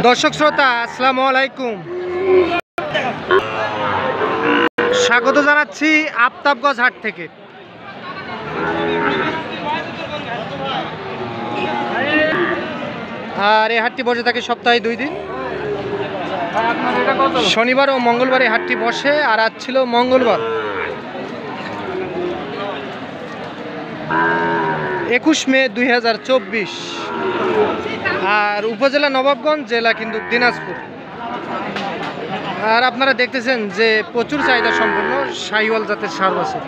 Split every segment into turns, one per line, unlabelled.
দর্শক শ্রোতা আসসালামু আলাইকুম, স্বাগত জানাচ্ছি আফতাবগঞ্জ হাট থেকে। আর এই হাটটি বসে থাকে সপ্তাহে 2 দিন, শনিবার ও মঙ্গলবার এই হাটটি বসে। আর আজ ছিল মঙ্গলবার। 21 মে 2024। আর উপজেলা নবাবগঞ্জ, জেলা কিন্তু দিনাজপুর। আর আপনারা দেখতেছেন যে প্রচুর চাহিদা সম্পন্ন শাহিওয়াল জাতের ষাঁড় বাছুর।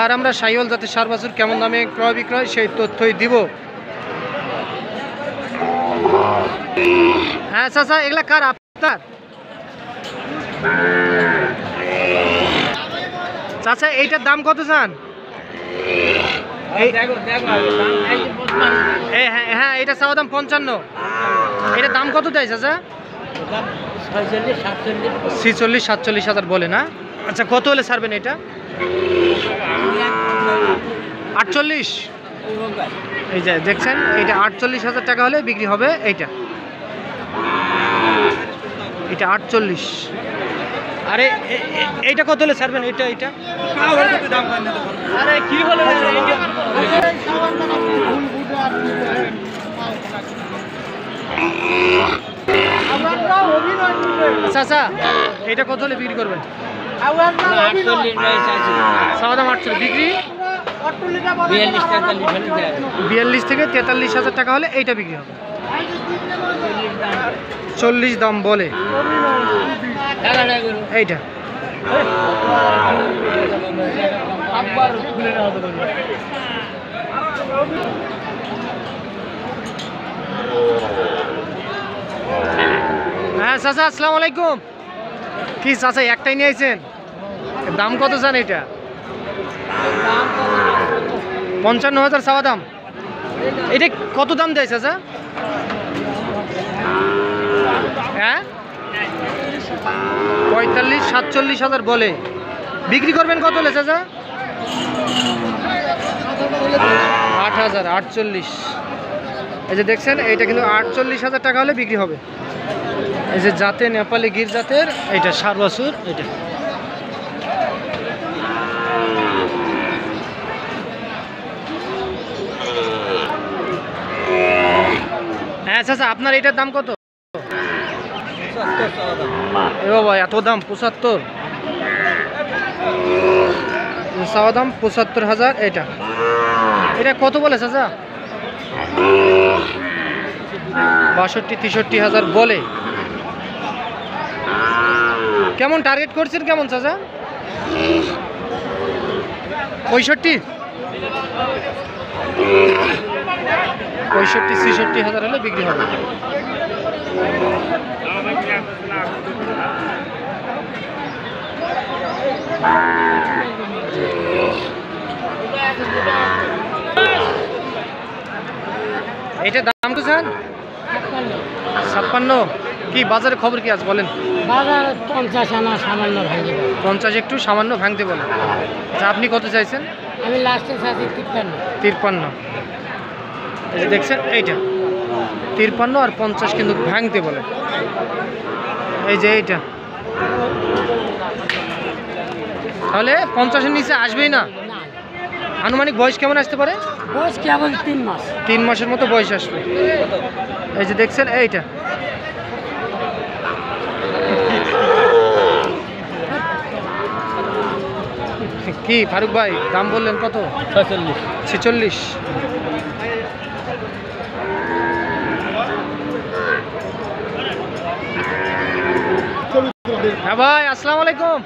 আর আমরা শাহিওয়াল জাতের ষাঁড় বাছুর কেমন দামে ক্রয় বিক্রয় সেই তথ্যই দিব। হ্যাঁ চাচা, এগুলা কার আপনার? চাচা এইটার দাম কত চান? হ্যাঁ, এটা চাওয়া দাম 55। এটার দাম কত দেয় চাচা? 46-47 হাজার বলে না? আচ্ছা, কত হলে ছাড়বেন এটা? 48। এই যে দেখছেন, এইটা 48,000 টাকা হলে বিক্রি হবে। এইটা 48। আরে এইটা কত হলে ছাড়বেন? এইটা আরে কি হলো চাচা, এটা কত হলে বিক্রি করবেন? 48 বিক্রি। 42 থেকে 43 হাজার টাকা হলে এইটা বিক্রি হবে। 40 দাম বলে এইটা। হ্যাঁ চাচা, আসসালামু আলাইকুম। কি চাচা একটাই নিয়ে আইছেন? দাম কত চান এটা? 55,000 চাওয়া দাম। এটা কত দাম দেয় চাচা? হ্যাঁ, 45-47 হাজার বলে। বিক্রি করবেন কত হলে চাচা? 8,000। 48। এই যে দেখছেন, এইটা কিন্তু 48,000 টাকা হলে বিক্রি হবে। এই যে জাতে নেপালি গির জাতের এইটা ষাঁড় বাছুর। এইটা হ্যাঁ চাচা, আপনার এইটার দাম কত? এ বাবা, এত দাম! 75 চাওয়া দাম। 75,000। এটা কত বলে চাচা? 62-63 হাজার বলে। কেমন টার্গেট করছেন কেমন চাচা? 65-66 হাজার হলে বিক্রি হবে। এইটার দাম তো স্যার 56। কি বাজারে খবর কি আছে বলেন?
বাজার 50 আনা সামান্য ভাঙতে বলে।
50 একটু সামান্য ভাঙতে বলে। আচ্ছা, আপনি কত চাইছেন?
আমি লাস্টে চাইছি
53। এই যে দেখছেন, এইটা 53 আর 50 কিন্তু ভাঙতে বলে। এই যে এইটা তাহলে 50-এর নিচে আসবেই না। আনুমানিক বয়স কেমন আসতে পারে?
বয়স কেবল 3 মাস।
3 মাসের মতো বয়স আসবে। এই যে দেখছেন, এইটা কি ফারুক ভাই দাম বললেন কত? 46। হ্যাঁ ভাই, আসসালামু আলাইকুম।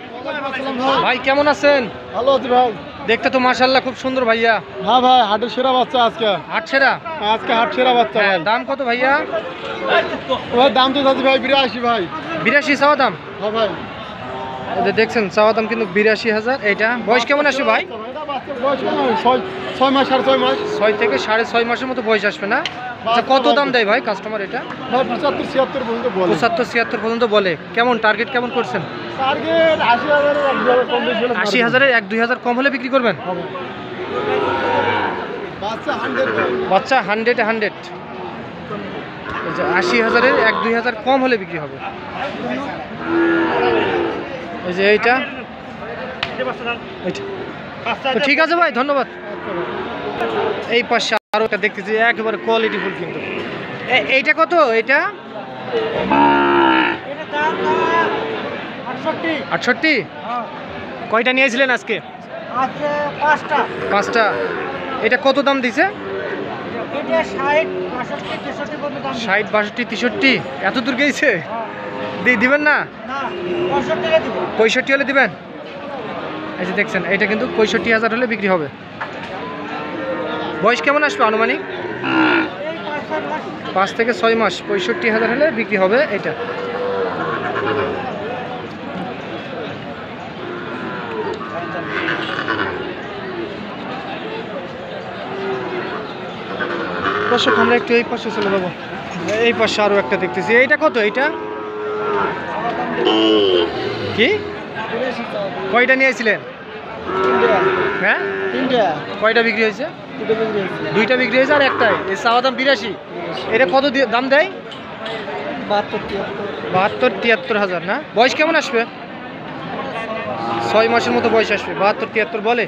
ভাই কেমন আছেন?
ভালো আছি ভাই।
দেখতে তো মাশাআল্লাহ খুব সুন্দর ভাইয়া।
হ্যাঁ ভাই, হাটের সেরা বাচ্চা আজকে।
হাট সেরা?
আজকে হাট সেরা বাচ্চা।
হ্যাঁ, দাম কত ভাইয়া?
ভাই দাম তো যাচ্ছে ভাই 82 ভাই।
82 চাওয়া দাম?
হ্যাঁ ভাই।
এই যে দেখছেন, চাওয়া দাম কিন্তু 82,000। এইটা বয়স কেমন আসবে ভাই?
বয়স 6 মাস, 6.5 মাস।
6 থেকে 6.5 মাসের মতো বয়স আসবে না? আচ্ছা, কত দাম দেয় ভাই কাস্টমার এটা?
ভাই 75-76 পর্যন্ত বলে।
75-76 পর্যন্ত বলে। কেমন টার্গেট কেমন করছেন?
টার্গেট 80,000 কম বেশি হলে
80,000-এর 1-2,000 কম হলে বিক্রি করবেন?
বাচ্চা 100
বাচ্চা 100-এ 100। এই যে 80,000-এর 1-2,000 কম হলে বিক্রি হবে। এই যে এইটা তো ঠিক আছে ভাই, ধন্যবাদ। এই পাশে আরো একটা দেখতেছি একেবারে কোয়ালিটি ফুল কিন্তু। এইটা কত? এইটা 68। কয়টা নিয়েছিলেন আজকে? 5টা। এটা কত দাম দিছে? 60, 62, 63 এত দূর গেছে? দিবেন না? 65 হলে দিবেন? এই যে দেখছেন এটা কিন্তু 65,000 হলে বিক্রি হবে। বয়স কেমন আসবে আনুমানিক? 5 থেকে 6 মাস। 65,000 হলে বিক্রি হবে এটা। দর্শক আমরা একটু এই পাশে চলে যাবো। এই পাশে আরো একটা দেখতেছি। এইটা কত? এইটা কি? কয়টা নিয়েছিলেন? হ্যাঁ,
3টা।
কয়টা বিক্রি হয়েছে? 2টা বিক্রি হয়েছে আর একটাই। এই চাওয়া দাম 82। এটা কত দাম দেয়? 72-73,000 না? বয়স কেমন আসবে? 6 মাসের মতো বয়স আসবে। 72-73 বলে।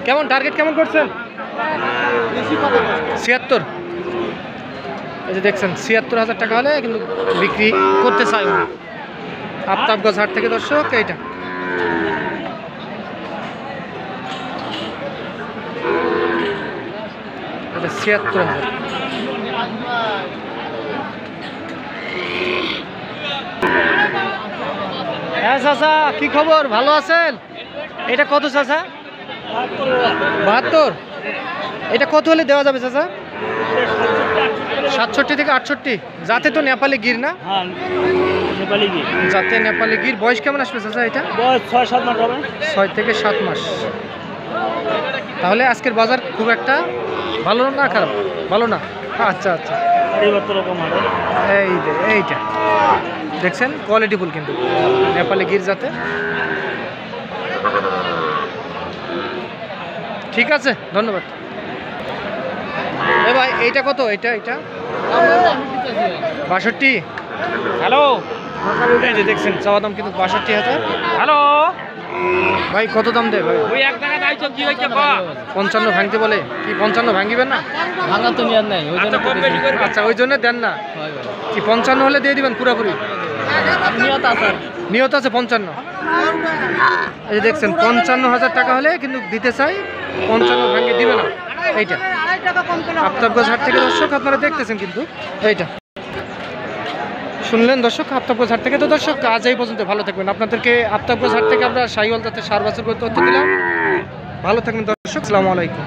কেমন টার্গেট কেমন করছেন? 76। এই যে দেখছেন 76,000 টাকা হলে কিন্তু বিক্রি করতে চাই উনি। আফতাবগঞ্জ হাট থেকে দর্শক এইটা। এটা 76,000। হ্যাঁ চাচা, কি খবর? ভালো আছেন? এটা কত চাচা? 72। এটা কত হলে দেওয়া যাবে চাচা? 67 থেকে 68। যাতে তো নেপালি গির না?
নেপালি গির।
যাতে নেপালি গির। বয়স কেমন আসবে চাচা এটা?
বয়স 6-7 মাস হবে।
6 থেকে 7 মাস। তাহলে আজকের বাজার খুব একটা ভালো না, খারাপ? ভালো না। আচ্ছা আচ্ছা। এইটা দেখছেন কোয়ালিটি ফুল কিন্তু নেপালি গির জাতে। ঠিক আছে, ধন্যবাদ। এ ভাই এইটা কত? এইটা 62। হ্যালো, এই যে দেখছেন চাওয়া দাম কিন্তু 62,000। হ্যালো ভাই, কত দাম দেয় ভাই? 55 ভাঙতে বলে। কি 55 ভাঙিবেন না?
ভাঙা তো নিয়ার নাই, ওই জন্য
আচ্ছা, ওই জন্য দেন না। কি 55 হলে দিয়ে দিবেন পুরোপুরি? নিয়ত আছে 55। এই যে দেখছেন 55,000 টাকা হলে কিন্তু দিতে চাই, 55 ভাঙিয়ে দিবে না। এইটা আফতাবগঞ্জ হাট থেকে দর্শক আপনারা দেখতেছেন কিন্তু এইটা শুনলেন দর্শক আফতাবগঞ্জ হাট থেকে। তো দর্শক আজ এই পর্যন্ত, ভালো থাকবেন। আপনাদেরকে আফতাবগঞ্জ হাট থেকে আমরা শাহিওয়াল জাতের সার বাছুর তথ্য দিলাম। ভালো থাকবেন দর্শক, আসসালামু আলাইকুম।